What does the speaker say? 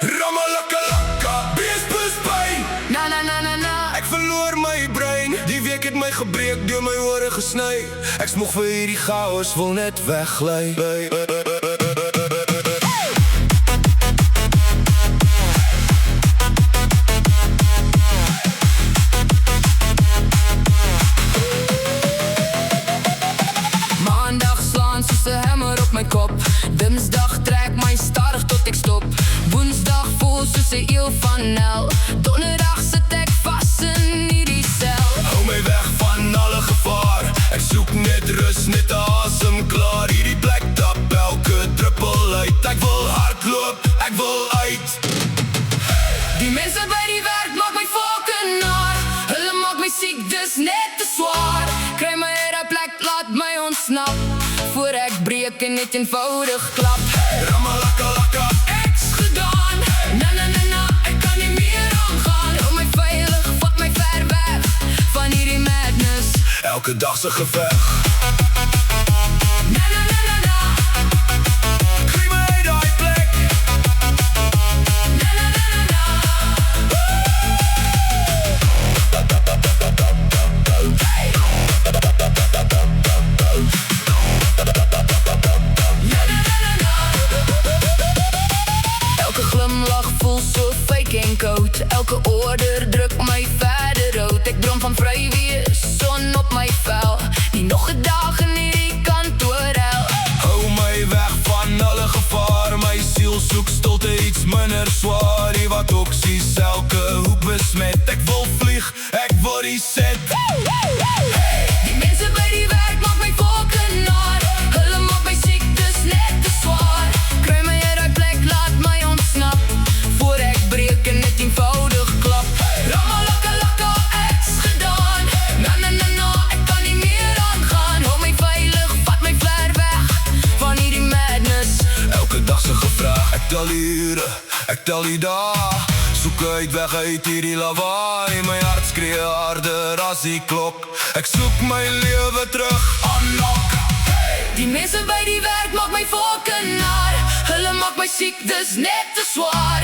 Ramalaka, beestbuspijn. Na na na na na. Ek verloor my brein. Die week het my gebreek, deur my ore gesny. Ek smog vir hierdie chaos, wil net weggly. Maandag slaan soos 'n hamer op my kop. Dinsdag trek my stadig tot ek stop. Woensdag voel soos 'n eeu van hel. Donderdag sit ek vas in hierdie sel. Hou my weg van alle gevaar. Ek soek net rus, net 'n asem klaar. Hierdie plek tap elke druppel uit. Ek wil hardloop, ek wil uit. Die mense by die werk maak my fucking naar. Hulle maak my siek, dis net te swaar. Kry my uit die plek, laat my ontsnap. Voor ek breek en net eenvoudig klap. Ramalaka, Ek's gedaan. Na na na na, ek kan nie meer aangaan. Hou my veilig, vat my ver weg van hierdie madness. elke dag se geveg. Na na na na na. Kry my uit daai plek. Na na na na na. Elke glimlach voel so fake en koud. Elke order druk my verder rood. Ek droom van vry wees, son op my vel. Nie nog 'n dag in hierdie kantoor hel. Hou my weg van alle gevaar. My siel soek stilte, iets minder swaar. Die wat oksies elke hoek besmet. Ek wil vlieg, ek wil reset. Die mense by die werk maak my fucking naar. Hulle maak my siek, dis net te swaar. Kry my uit die plek, laat my ontsnap. Voor ek breek en net eenvoudig klap. Ramalaka, ek's gedaan. Na na na na, ek kan nie meer aangaan. Hou my veilig, vat my ver weg van hierdie madness. Elke dag se gevraag. Ek tel die ure, ek tel die dae. Soek uit weg uit hierdie lawaai. My hart skree harder as die klok. Ek soek my lewe terug, unlock. Die mense by die werk maak my fucking naar. Hulle maak my siek, dis net te swaar.